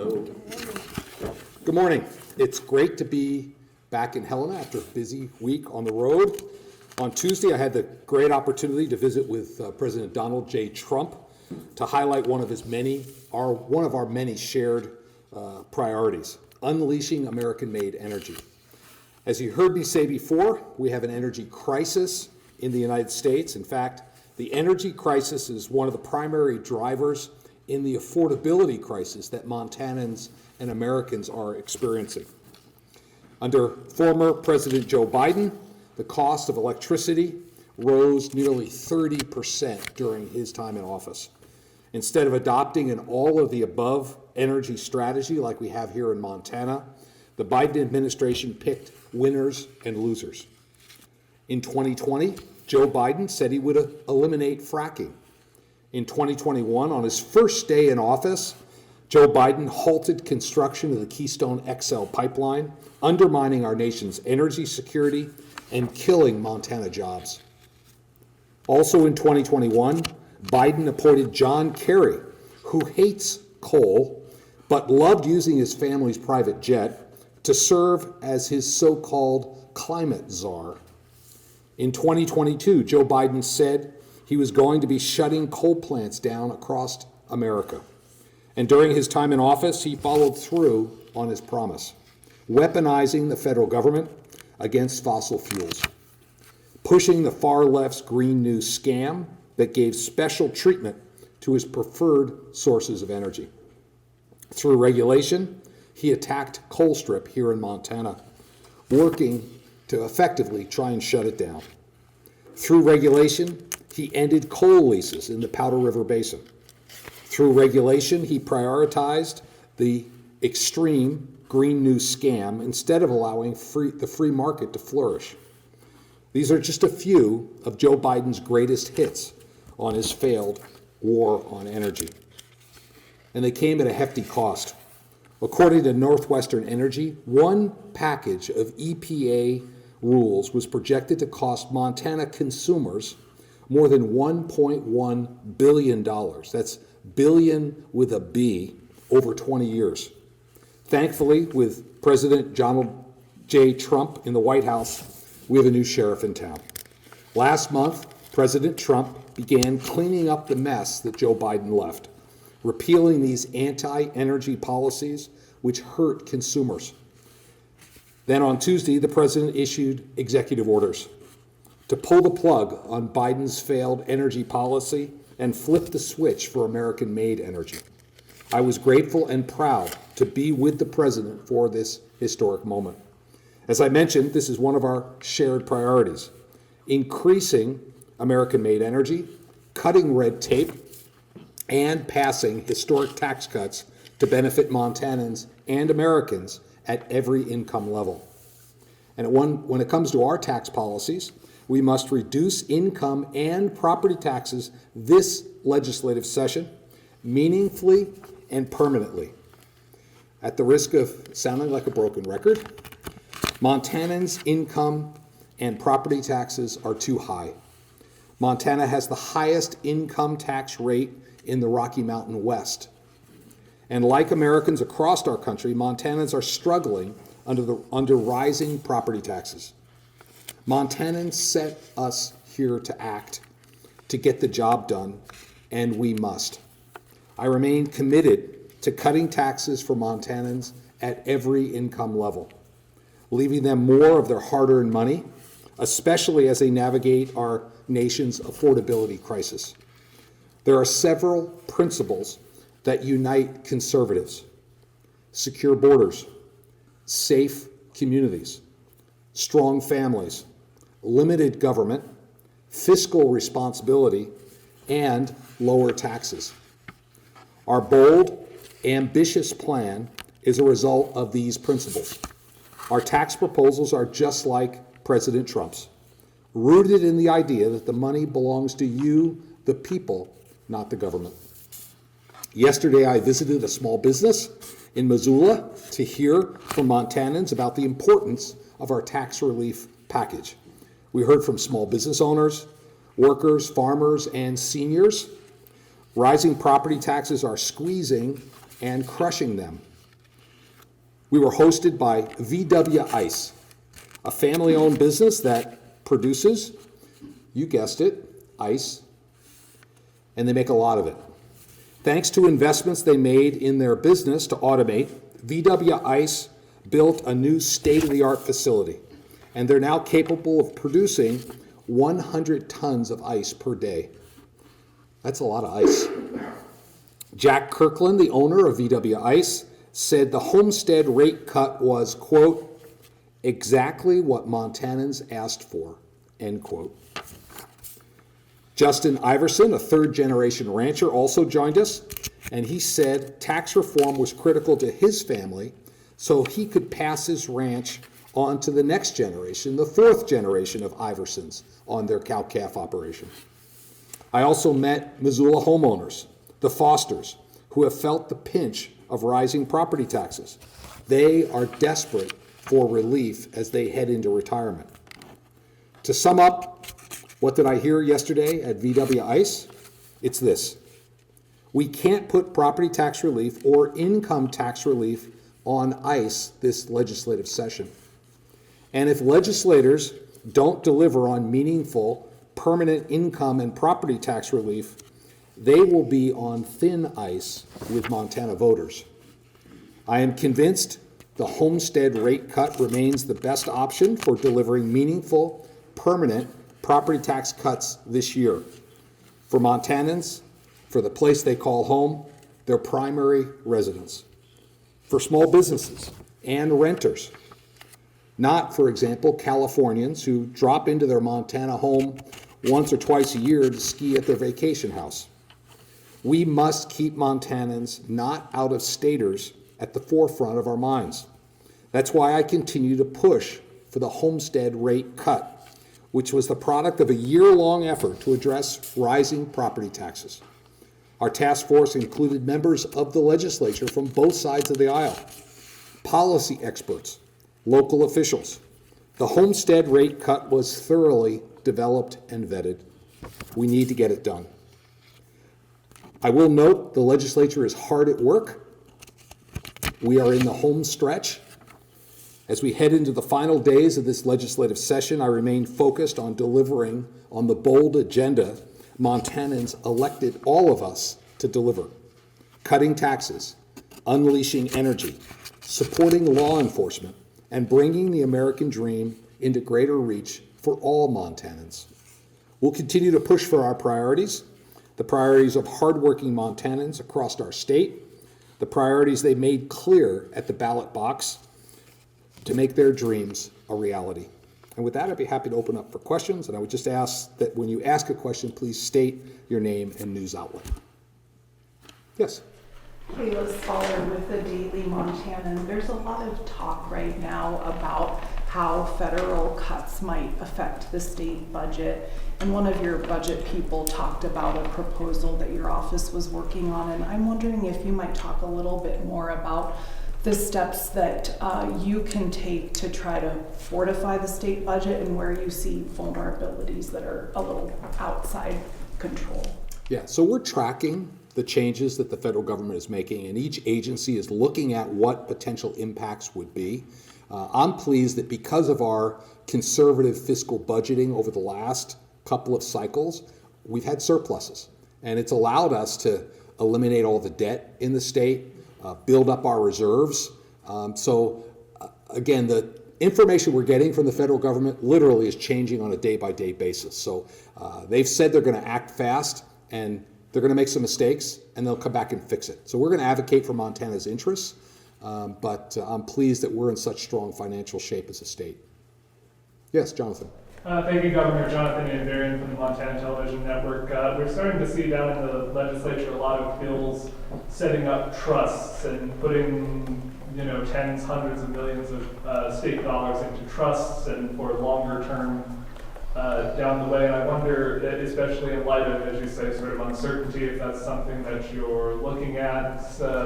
Hello. Good morning. It's great to be back in Helena after a busy week on the road. On Tuesday, I had the great opportunity to visit with President Donald J. Trump to highlight one of our many shared priorities, unleashing American-made energy. As you heard me say before, we have an energy crisis in the United States. In fact, the energy crisis is one of the primary drivers in the affordability crisis that Montanans and Americans are experiencing. Under former President Joe Biden, the cost of electricity rose nearly 30% during his time in office. Instead of adopting an all-of-the-above energy strategy like we have here in Montana, the Biden administration picked winners and losers. In 2020, Joe Biden said he would eliminate fracking. In 2021, on his first day in office, Joe Biden halted construction of the Keystone XL pipeline, undermining our nation's energy security and killing Montana jobs. Also in 2021, Biden appointed John Kerry, who hates coal but loved using his family's private jet, to serve as his so-called climate czar. In 2022, Joe Biden said he was going to be shutting coal plants down across America. And during his time in office, he followed through on his promise, weaponizing the federal government against fossil fuels, pushing the far left's Green New scam that gave special treatment to his preferred sources of energy. Through regulation, he attacked Colstrip here in Montana, working to effectively try and shut it down. Through regulation, he ended coal leases in the Powder River Basin. Through regulation, he prioritized the extreme Green New scam instead of allowing the free market to flourish. These are just a few of Joe Biden's greatest hits on his failed war on energy. And they came at a hefty cost. According to Northwestern Energy, one package of EPA rules was projected to cost Montana consumers more than $1.1 billion. That's billion with a B, over 20 years. Thankfully, with President Donald J. Trump in the White House, we have a new sheriff in town. Last month, President Trump began cleaning up the mess that Joe Biden left, repealing these anti-energy policies which hurt consumers. Then on Tuesday, the president issued executive orders to pull the plug on Biden's failed energy policy and flip the switch for American-made energy. I was grateful and proud to be with the president for this historic moment. As I mentioned, this is one of our shared priorities: increasing American-made energy, cutting red tape, and passing historic tax cuts to benefit Montanans and Americans at every income level. And when it comes to our tax policies, we must reduce income and property taxes this legislative session meaningfully and permanently. At the risk of sounding like a broken record, Montanans' income and property taxes are too high. Montana has the highest income tax rate in the Rocky Mountain West. And like Americans across our country, Montanans are struggling under rising property taxes. Montanans set us here to act, to get the job done, and we must. I remain committed to cutting taxes for Montanans at every income level, leaving them more of their hard-earned money, especially as they navigate our nation's affordability crisis. There are several principles that unite conservatives: secure borders, safe communities, strong families, limited government, fiscal responsibility, and lower taxes. Our bold, ambitious plan is a result of these principles. Our tax proposals are just like President Trump's, rooted in the idea that the money belongs to you, the people, not the government. Yesterday, I visited a small business in Missoula to hear from Montanans about the importance of our tax relief package. We heard from small business owners, workers, farmers, and seniors. Rising property taxes are squeezing and crushing them. We were hosted by VW Ice, a family-owned business that produces, you guessed it, ice, and they make a lot of it. Thanks to investments they made in their business to automate, VW Ice built a new state-of-the-art facility, and they're now capable of producing 100 tons of ice per day. That's a lot of ice. Jack Kirkland, the owner of VW Ice, said the homestead rate cut was, quote, exactly what Montanans asked for, end quote. Justin Iverson, a third-generation rancher, also joined us, and he said tax reform was critical to his family so he could pass his ranch on to the next generation, the fourth generation of Iversons on their cow-calf operation. I also met Missoula homeowners, the Fosters, who have felt the pinch of rising property taxes. They are desperate for relief as they head into retirement. To sum up, what did I hear yesterday at VW Ice? It's this. We can't put property tax relief or income tax relief on ice this legislative session. And if legislators don't deliver on meaningful, permanent income and property tax relief, they will be on thin ice with Montana voters. I am convinced the homestead rate cut remains the best option for delivering meaningful, permanent property tax cuts this year. For Montanans, for the place they call home, their primary residence. For small businesses and renters. Not, for example, Californians who drop into their Montana home once or twice a year to ski at their vacation house. We must keep Montanans, not out-of-staters, at the forefront of our minds. That's why I continue to push for the homestead rate cut, which was the product of a year-long effort to address rising property taxes. Our task force included members of the legislature from both sides of the aisle, policy experts, local officials. The homestead rate cut was thoroughly developed and vetted. We need to get it done. I will note the legislature is hard at work. We are in the home stretch. As we head into the final days of this legislative session, I remain focused on delivering on the bold agenda Montanans elected all of us to deliver. Cutting taxes, unleashing energy, supporting law enforcement, and bringing the American dream into greater reach for all Montanans. We'll continue to push for our priorities, the priorities of hardworking Montanans across our state, the priorities they made clear at the ballot box to make their dreams a reality. And with that, I'd be happy to open up for questions, and I would just ask that when you ask a question, please state your name and news outlet. Yes? Kayla Scholar with the Daily Montanan. There's a lot of talk right now about how federal cuts might affect the state budget. And one of your budget people talked about a proposal that your office was working on. And I'm wondering if you might talk a little bit more about the steps that you can take to try to fortify the state budget and where you see vulnerabilities that are a little outside control. Yeah, so we're tracking the changes that the federal government is making, and each agency is looking at what potential impacts would be. I'm pleased that because of our conservative fiscal budgeting over the last couple of cycles, we've had surpluses, and it's allowed us to eliminate all the debt in the state, build up our reserves. Again, the information we're getting from the federal government literally is changing on a day-by-day basis. So they've said they're going to act fast, and they're going to make some mistakes, and they'll come back and fix it. So we're going to advocate for Montana's interests, but I'm pleased that we're in such strong financial shape as a state. Yes, Jonathan. Thank you, Governor. Jonathan Andarian from the Montana Television Network. We're starting to see down in the legislature a lot of bills setting up trusts and putting, tens, hundreds of millions of state dollars into trusts and for longer term down the way. And I wonder, especially in light of, as you say, sort of uncertainty, if that's something that you're looking at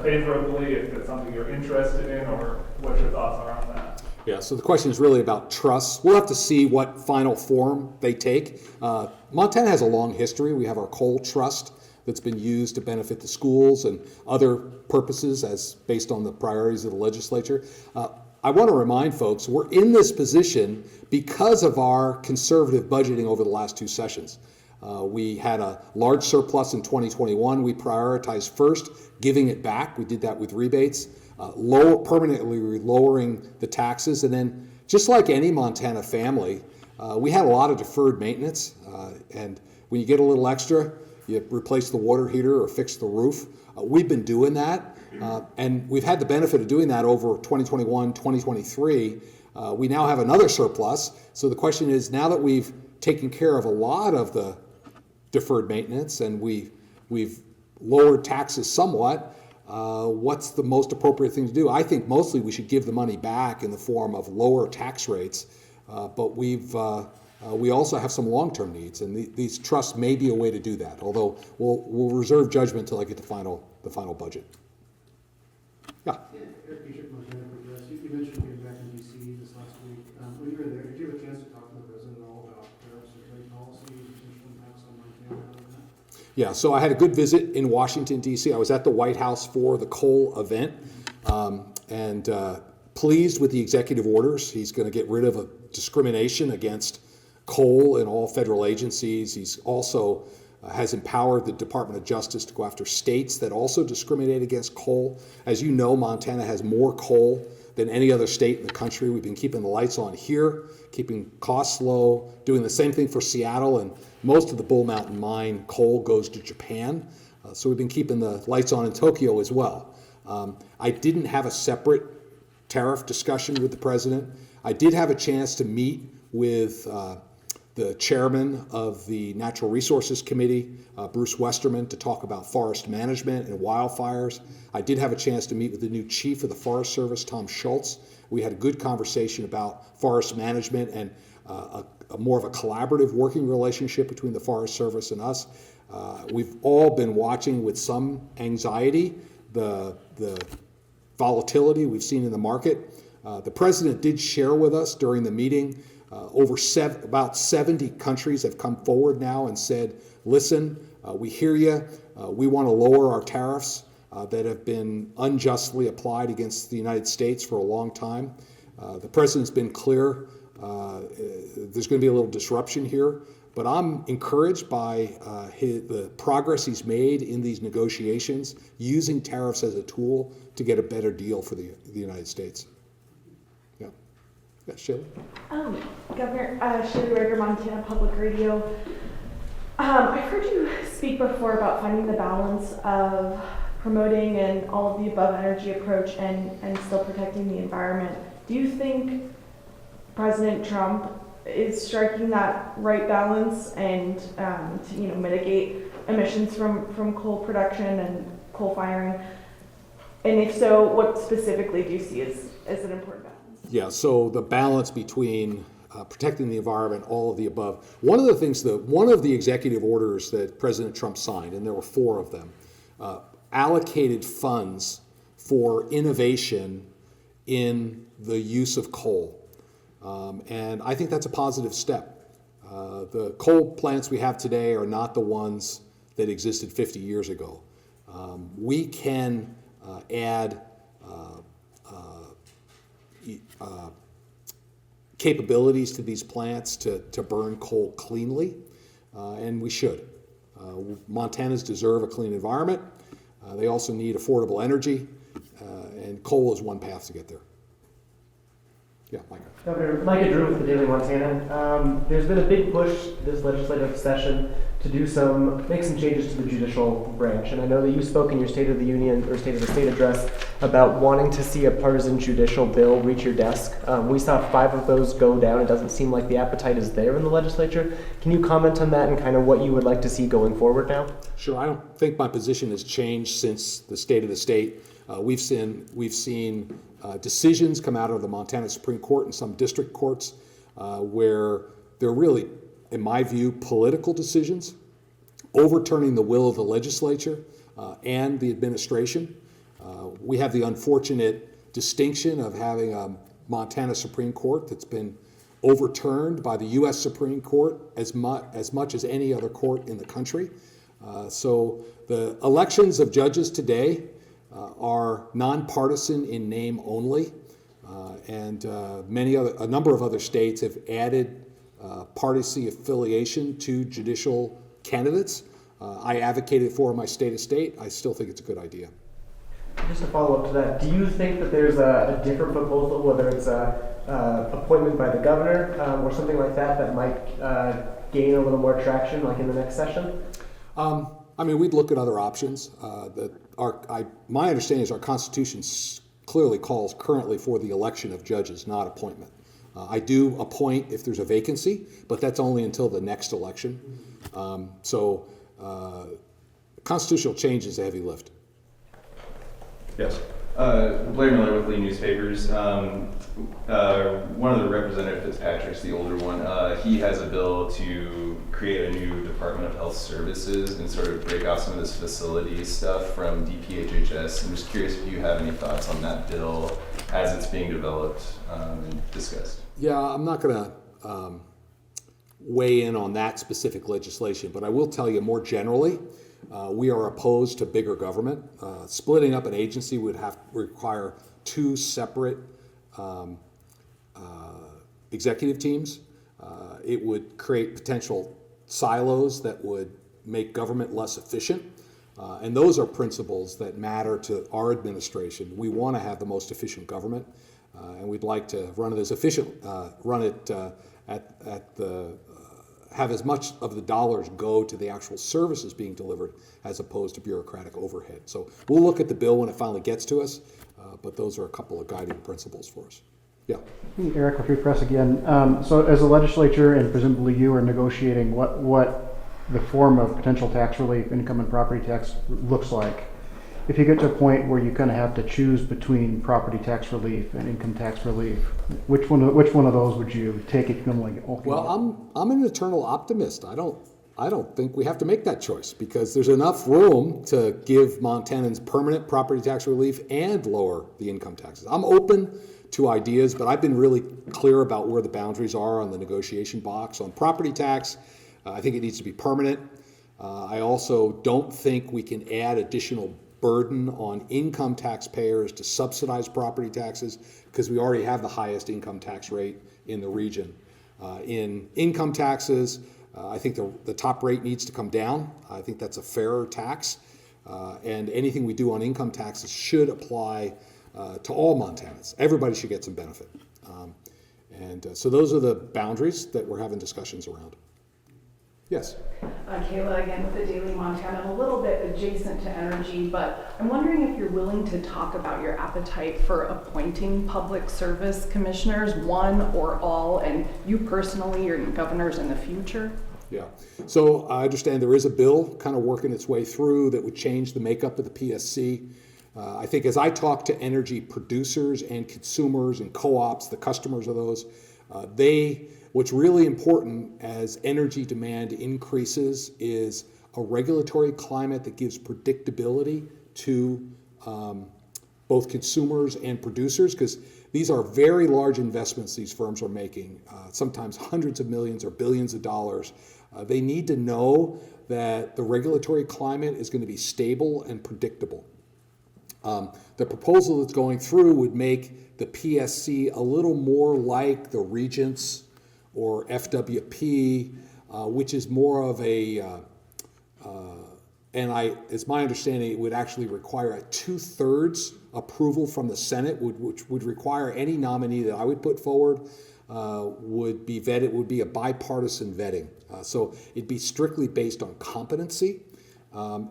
favorably, if it's something you're interested in, or what your thoughts are on that. Yeah, so the question is really about trusts. We'll have to see what final form they take. Montana has a long history. We have our coal trust that's been used to benefit the schools and other purposes as based on the priorities of the legislature. I want to remind folks, we're in this position because of our conservative budgeting over the last 2 sessions. We had a large surplus in 2021. We prioritized first giving it back. We did that with rebates, permanently lowering the taxes, and then just like any Montana family, we had a lot of deferred maintenance, and when you get a little extra, you replace the water heater or fix the roof. We've been doing that, and we've had the benefit of doing that over 2021, 2023. We now have another surplus, so the question is, now that we've taken care of a lot of the deferred maintenance and we've lowered taxes somewhat, what's the most appropriate thing to do? I think mostly we should give the money back in the form of lower tax rates, but we also have some long-term needs, and these trusts may be a way to do that, although we'll reserve judgment until I get the final budget. Yeah. Eric Bishop, Montana Progress. You mentioned being back in D.C. this last week. When you were there, did you have a chance to talk to the president at all about tariffs or trade policy and potential impacts on Montana out of that? Yeah, so I had a good visit in Washington, D.C. I was at the White House for the coal event, and pleased with the executive orders. He's going to get rid of a discrimination against coal in all federal agencies. He's also has empowered the Department of Justice to go after states that also discriminate against coal. As you know, Montana has more coal than any other state in the country. We've been keeping the lights on here, keeping costs low, doing the same thing for Seattle, and most of the Bull Mountain mine coal goes to Japan. So we've been keeping the lights on in Tokyo as well. I didn't have a separate tariff discussion with the president. I did have a chance to meet with the chairman of the Natural Resources Committee, Bruce Westerman, to talk about forest management and wildfires. I did have a chance to meet with the new chief of the Forest Service, Tom Schultz. We had a good conversation about forest management and a more of a collaborative working relationship between the Forest Service and us. We've all been watching with some anxiety the volatility we've seen in the market. The president did share with us during the meeting about 70 countries have come forward now and said, listen, we hear you. We want to lower our tariffs that have been unjustly applied against the United States for a long time. The president's been clear. There's going to be a little disruption here, but I'm encouraged by the progress he's made in these negotiations, using tariffs as a tool to get a better deal for the United States. Yeah, Shelley? Governor, Shelley Rager, Montana Public Radio. I've heard you speak before about finding the balance of promoting an all of the above energy approach and still protecting the environment. Do you think President Trump is striking that right balance and to mitigate emissions from coal production and coal firing? And if so, what specifically do you see as an important balance? Yeah, so the balance between protecting the environment, all of the above. One of the executive orders that President Trump signed, and there were 4 of them, allocated funds for innovation in the use of coal. And I think that's a positive step. The coal plants we have today are not the ones that existed 50 years ago. We can add capabilities to these plants to burn coal cleanly, and we should. Montanans deserve a clean environment. They also need affordable energy, and coal is one path to get there. Yeah, Micah. Governor, Micah Drew with the Daily Montanan. There's been a big push this legislative session to make some changes to the judicial branch. And I know that you spoke in your State of the Union or State of the State address about wanting to see a partisan judicial bill reach your desk. We saw 5 of those go down. It doesn't seem like the appetite is there in the legislature. Can you comment on that and kind of what you would like to see going forward now? Sure. I don't think my position has changed since the State of the State. We've seen decisions come out of the Montana Supreme Court and some district courts where they're really, in my view, political decisions, overturning the will of the legislature and the administration. We have the unfortunate distinction of having a Montana Supreme Court that's been overturned by the U.S. Supreme Court as much as any other court in the country. So the elections of judges today are nonpartisan in name only, and a number of other states have added partisan affiliation to judicial candidates. I advocated for my state of state. I still think it's a good idea. Just to follow up to that, do you think that there's a different proposal, whether it's a appointment by the governor or something like that, that might gain a little more traction, like in the next session? I mean, we'd look at other options. My understanding is our Constitution clearly calls currently for the election of judges, not appointment. I do appoint if there's a vacancy, but that's only until the next election. Constitutional change is a heavy lift. Yes. Blair Miller with Lee Newspapers. One of the Representative Fitzpatrick's the older one. He has a bill to create a new Department of Health Services and sort of break off some of this facility stuff from DPHHS. I'm just curious if you have any thoughts on that bill as it's being developed and discussed. Yeah, I'm not going to weigh in on that specific legislation, but I will tell you more generally, we are opposed to bigger government. Splitting up an agency would require two separate executive teams. It would create potential silos that would make government less efficient. And those are principles that matter to our administration. We want to have the most efficient government, and we'd like to run it as efficient, have as much of the dollars go to the actual services being delivered as opposed to bureaucratic overhead. So we'll look at the bill when it finally gets to us, but those are a couple of guiding principles for us. Yeah. Eric with Free Press again. So as a legislature, and presumably you are negotiating what the form of potential tax relief, income and property tax looks like. If you get to a point where you kind of have to choose between property tax relief and income tax relief, which one of those would you take if you can, like, okay? Well, I'm an eternal optimist. I don't think we have to make that choice because there's enough room to give Montanans permanent property tax relief and lower the income taxes. I'm open to ideas, but I've been really clear about where the boundaries are on the negotiation box. On property tax, I think it needs to be permanent. I also don't think we can add additional burden on income taxpayers to subsidize property taxes because we already have the highest income tax rate in the region. In income taxes, I think the top rate needs to come down. I think that's a fairer tax. And anything we do on income taxes should apply to all Montanans. Everybody should get some benefit. So those are the boundaries that we're having discussions around. Yes. Kayla again with the Daily Montana, a little bit adjacent to energy, but I'm wondering if you're willing to talk about your appetite for appointing public service commissioners, one or all, and you personally or your governors in the future? Yeah. So I understand there is a bill kind of working its way through that would change the makeup of the PSC. I think as I talk to energy producers and consumers and co-ops, the customers of those, what's really important as energy demand increases is a regulatory climate that gives predictability to both consumers and producers, because these are very large investments these firms are making, sometimes hundreds of millions or billions of dollars. They need to know that the regulatory climate is going to be stable and predictable. The proposal that's going through would make the PSC a little more like the Regents or FWP, which is more of it's my understanding it would actually require a 2/3 approval from the Senate, which would require any nominee that I would put forward would be vetted, would be a bipartisan vetting. So it'd be strictly based on competency. I'm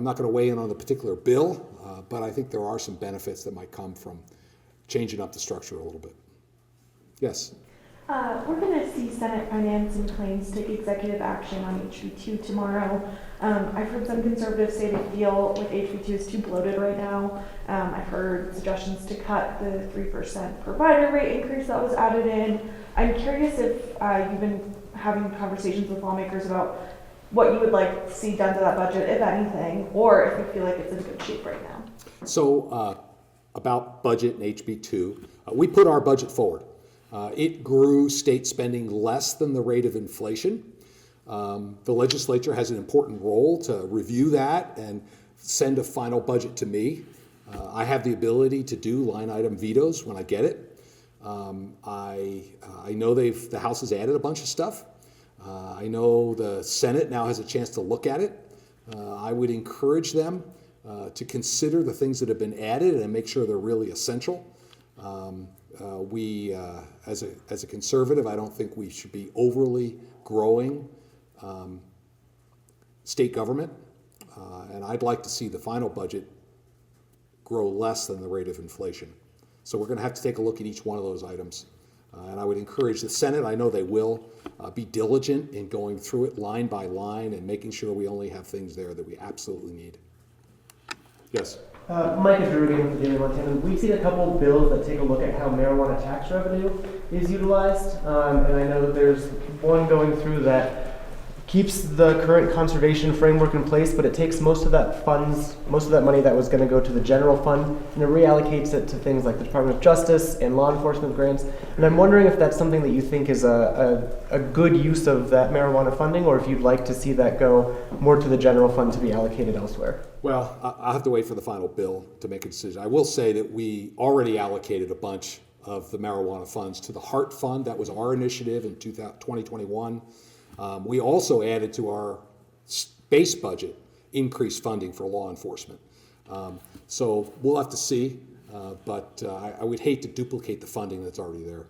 not going to weigh in on the particular bill, but I think there are some benefits that might come from changing up the structure a little bit. Yes? We're going to see Senate Finance and Claims take executive action on HB2 tomorrow. I've heard some conservatives say they feel like HB2 is too bloated right now. I've heard suggestions to cut the 3% provider rate increase that was added in. I'm curious if you've been having conversations with lawmakers about what you would like to see done to that budget, if anything, or if you feel like it's in good shape right now. So about budget and HB2, we put our budget forward. It grew state spending less than the rate of inflation. The legislature has an important role to review that and send a final budget to me. I have the ability to do line item vetoes when I get it. I know the House has added a bunch of stuff. I know the Senate now has a chance to look at it. I would encourage them to consider the things that have been added and make sure they're really essential. As a conservative, I don't think we should be overly growing state government, and I'd like to see the final budget grow less than the rate of inflation. So we're going to have to take a look at each one of those items. And I would encourage the Senate, I know they will, be diligent in going through it line by line and making sure we only have things there that we absolutely need. Yes? Mike Drew again with the Daily Montana. We've seen a couple bills that take a look at how marijuana tax revenue is utilized. And I know that there's one going through that keeps the current conservation framework in place, but it takes most of that money that was going to go to the general fund, and it reallocates it to things like the Department of Justice and law enforcement grants. And I'm wondering if that's something that you think is a good use of that marijuana funding, or if you'd like to see that go more to the general fund to be allocated elsewhere. Well, I'll have to wait for the final bill to make a decision. I will say that we already allocated a bunch of the marijuana funds to the Heart Fund. That was our initiative in 2021. We also added to our base budget increased funding for law enforcement. So we'll have to see, but I would hate to duplicate the funding that's already there.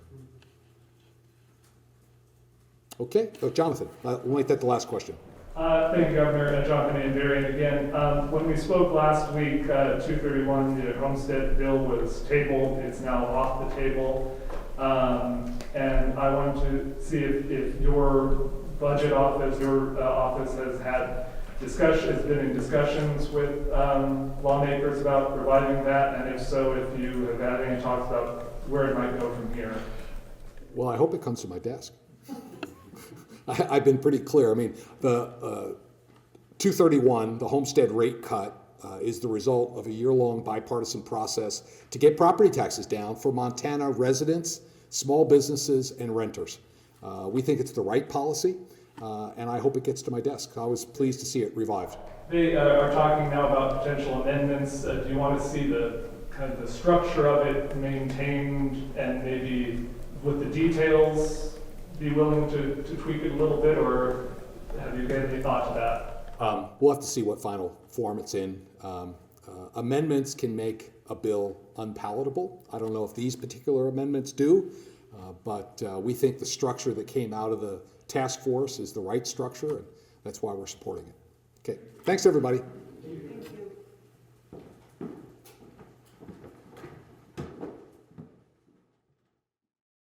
Okay, Jonathan, we'll make that the last question. Thank you, Governor. Jonathan and Darian again. When we spoke last week, 231, the homestead bill was tabled. It's now off the table. And I wanted to see if your budget office, your office has been in discussions with lawmakers about reviving that, and if so, if you have had any talks about where it might go from here. Well, I hope it comes to my desk. I've been pretty clear. I mean, the 231, the homestead rate cut, is the result of a year-long bipartisan process to get property taxes down for Montana residents, small businesses, and renters. We think it's the right policy, and I hope it gets to my desk. I was pleased to see it revived. They are talking now about potential amendments. Do you want to see the kind of the structure of it maintained, and maybe with the details be willing to tweak it a little bit, or have you given any thought to that? We'll have to see what final form it's in. Amendments can make a bill unpalatable. I don't know if these particular amendments do, but we think the structure that came out of the task force is the right structure, and that's why we're supporting it. Okay, thanks everybody.